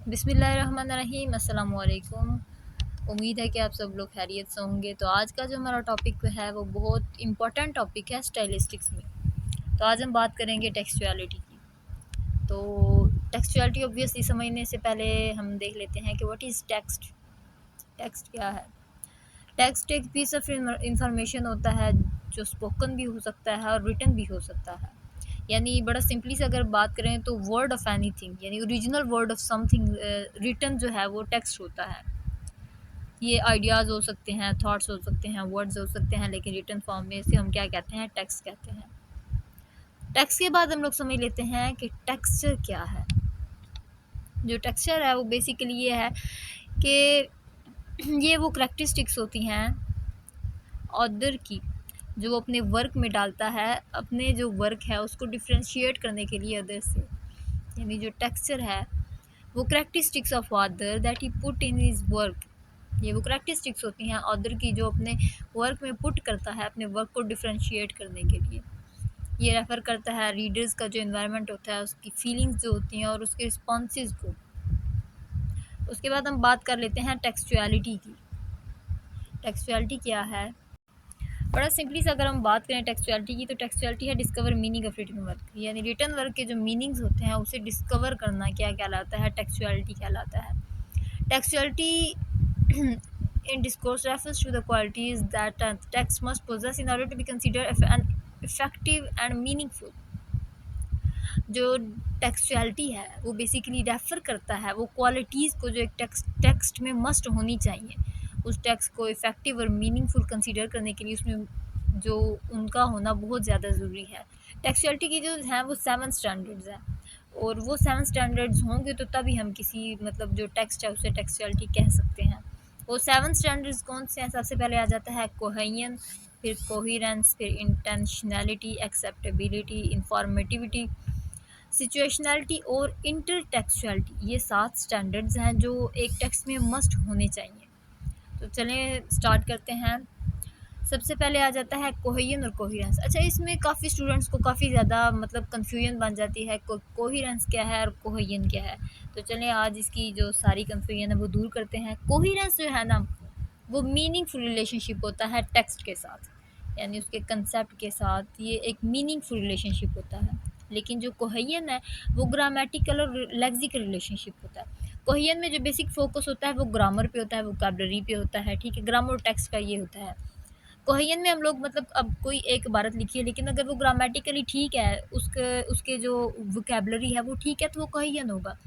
बिस्मिल्लाहिर्रहमानिर्रहीम अस्सलाम वालेकुम। उम्मीद है कि आप सब लोग खैरियत से होंगे। तो आज का जो हमारा टॉपिक है वो बहुत इम्पोर्टेंट टॉपिक है स्टाइलिस्टिक्स में। तो आज हम बात करेंगे टेक्सचुअलिटी की। तो टेक्सचुअलिटी ऑब्वियसली समझने से पहले हम देख लेते हैं कि व्हाट इज़ टेक्स्ट। टेक्स्ट क्या है? टेक्स्ट एक पीस ऑफ इंफॉर्मेशन होता है जो स्पोकन भी हो सकता है और रिटन भी हो सकता है। यानी बड़ा सिंपली से अगर बात करें तो वर्ड ऑफ एनीथिंग यानी original word of something written जो है वो टेक्स्ट होता है। ये आइडियाज़ हो सकते हैं, थॉट्स हो सकते हैं, वर्ड्स हो सकते हैं, लेकिन रिटन फॉर्म में इसे हम क्या कहते हैं? टेक्स्ट कहते हैं। टेक्स्ट के बाद हम लोग समझ लेते हैं कि टेक्सचर क्या है। जो टेक्सचर है वो बेसिकली ये है कि ये वो करैक्टरिस्टिक्स होती हैं ऑथर की जो वो अपने वर्क में डालता है, अपने जो वर्क है उसको डिफ्रेंशिएट करने के लिए अदर से। यानी जो टेक्सचर है वो characteristics of author that he put in his work. ये वो करैक्टरिस्टिक्स होती हैं ऑथर की जो अपने वर्क में पुट करता है अपने वर्क को डिफ्रेंशिएट करने के लिए। ये रेफ़र करता है रीडर्स का जो इन्वायरमेंट होता है, उसकी फीलिंग्स जो होती हैं और उसके रिस्पॉन्सेज को। उसके बाद हम बात कर लेते हैं टेक्सचुअलिटी की। टेक्सचुअलिटी क्या है? बड़ा सिंपली से अगर हम बात करें टेक्सचुअलिटी की, तो टेक्सचुअलिटी है discover meaning of written work. यानी रिटन वर्क के जो मीनिंग्स होते हैं उसे डिस्कवर करना क्या कहलाता है? टेक्सचुअलिटी कहलाता है। टेक्सचुअलिटी in discourse refers to the qualities that text must possess in order to be considered an effective and meaningful। जो टेक्सचुअलिटी है वो बेसिकली रेफ़र करता है वो क्वालिटीज़ को जो एक टेक्स्ट में मस्ट होनी चाहिए उस टेक्स्ट को इफ़ेक्टिव और मीनिंगफुल कंसीडर करने के लिए उसमें जो उनका होना बहुत ज़्यादा ज़रूरी है। टेक्सचुअलिटी की जो हैं वो 7 स्टैंडर्ड्स हैं और वो 7 स्टैंडर्ड्स होंगे तो तभी हम किसी मतलब जो टेक्स्ट है उसे टेक्सचुअलिटी कह सकते हैं। वो 7 स्टैंडर्ड्स कौन से हैं? सबसे पहले आ जाता है कोहेजन, फिर कोहेरेंस, फिर इंटेंशनैलिटी, एक्सेप्टेबिलिटी, इंफॉर्मेटिविटी, सिचुएशनलिटी और इंटरटेक्सचुअलिटी। ये 7 स्टैंडर्ड्स हैं जो एक टेक्स्ट में मस्ट होने चाहिए। तो चलें स्टार्ट करते हैं। सबसे पहले आ जाता है कोहेजन और कोहेरेंस। अच्छा, इसमें काफ़ी स्टूडेंट्स को काफ़ी ज़्यादा मतलब कन्फ्यूजन बन जाती है कोहेरेंस क्या है और कोहेजन क्या है। तो चलें आज इसकी जो सारी कन्फ्यूजन है वो दूर करते हैं। कोहेरेंस जो है ना वो मीनिंगफुल रिलेशनशिप होता है टेक्स्ट के साथ, यानी उसके कंसेप्ट के साथ ये एक मीनिंगफुल रिलेशनशिप होता है। लेकिन जो कोहेजन है वो ग्रामेटिकल और लेक्सिकल रिलेशनशिप होता है। कोहेजन में जो बेसिक फोकस होता है वो ग्रामर पे होता है, वोकैबुलरी पे होता है, ठीक है। ग्रामर और टेक्स्ट का ये होता है। कोहेजन में हम लोग मतलब अब कोई एक इबारत लिखी है लेकिन अगर वो ग्रामेटिकली ठीक है, उसके उसके जो वोकैबुलरी है वो ठीक है तो वो कोहेजन होगा।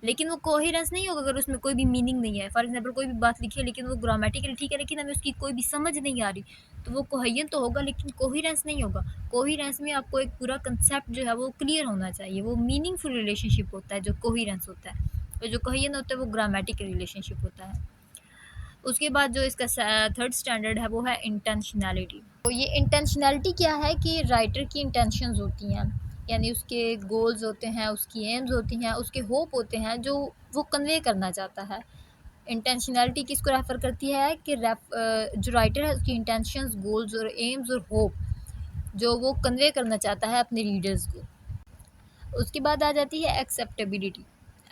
लेकिन वो कोहेरेंस नहीं होगा अगर उसमें कोई भी मीनिंग नहीं है। फॉर एग्जांपल कोई भी बात लिखी है लेकिन वो ग्रामेटिकली ठीक है लेकिन हमें उसकी कोई भी समझ नहीं आ रही, तो वो कोहेजन तो होगा लेकिन कोहेरेंस नहीं होगा। कोहेरेंस में आपको एक पूरा कंसेप्ट जो है वो क्लियर होना चाहिए, वो मीनिंगफुल रिलेशनशिप होता है जो कोहेरेंस होता है। और जो कोहेजन होता है वो ग्रामेटिकल रिलेशनशिप होता है। उसके बाद जो इसका थर्ड स्टैंडर्ड है वो है इंटेंशनैलिटी। तो ये इंटेंशनैलिटी क्या है कि राइटर की इंटेंशंस होती हैं, यानी उसके गोल्स होते हैं, उसकी एम्स होती हैं, उसके होप होते हैं जो वो कन्वे करना चाहता है। इंटेंशनैलिटी किसको रेफ़र करती है कि जो राइटर है उसकी इंटेंशंस, गोल्स और एम्स और होप जो वो कन्वे करना चाहता है अपने रीडर्स को। उसके बाद आ जाती है एक्सेप्टेबिलिटी।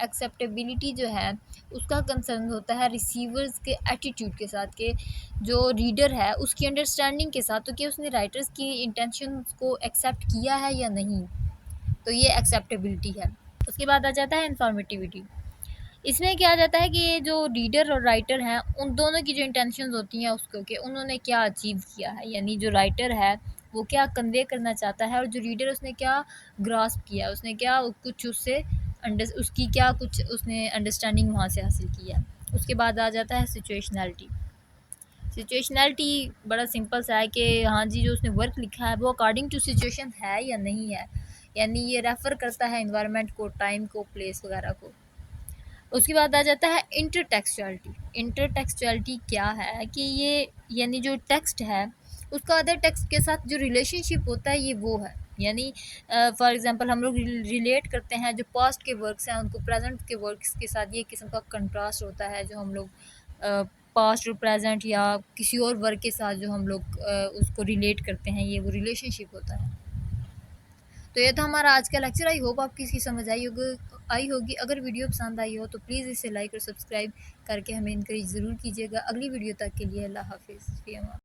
एक्सेप्टेबिलिटी जो है उसका कंसर्न होता है रिसीवर्स के एटीट्यूड के साथ, के जो रीडर है उसकी अंडरस्टैंडिंग के साथ, तो कि उसने राइटर्स की इंटेंशंस को एक्सेप्ट किया है या नहीं। तो ये एक्सेप्टेबिलिटी है। उसके बाद आ जाता है इन्फॉर्मेटिविटी। इसमें क्या आ जाता है कि ये जो रीडर और राइटर हैं उन दोनों की जो इंटेंशंस होती हैं उसको कि उन्होंने क्या अचीव किया है, यानी जो राइटर है वो क्या कन्वे करना चाहता है और जो रीडर उसने क्या ग्रास्प किया, उसने क्या कुछ उससे उसकी क्या कुछ उसने अंडरस्टैंडिंग वहाँ से हासिल किया। उसके बाद आ जाता है सिचुएशनैलिटी। सिचुएशनैलिटी बड़ा सिंपल सा है कि हाँ जी जो उसने वर्क लिखा है वो अकॉर्डिंग टू सिचुएशन है या नहीं है, यानी ये रेफ़र करता है इन्वायरमेंट को, टाइम को, प्लेस वगैरह को। उसके बाद आ जाता है इंटरटेक्सचुअलिटी। इंटरटेक्सचुअलिटी क्या है कि ये यानी जो टेक्स्ट है उसका अदर टेक्स्ट के साथ जो रिलेशनशिप होता है ये वो है, यानी फॉर एग्जांपल हम लोग रिलेट करते हैं जो पास्ट के वर्क्स हैं उनको प्रेजेंट के वर्क्स के साथ, ये किस्म का कंट्रास्ट होता है जो हम लोग पास्ट और प्रेजेंट या किसी और वर्क के साथ जो हम लोग उसको रिलेट करते हैं, ये वो रिलेशनशिप होता है। तो ये था हमारा आज का लेक्चर। आई होप आपकी इसकी समझ आई होगी। अगर वीडियो पसंद आई हो तो प्लीज़ इसे लाइक और सब्सक्राइब करके हमें इनकरेज ज़रूर कीजिएगा। अगली वीडियो तक के लिए अल्लाह हाफिज़।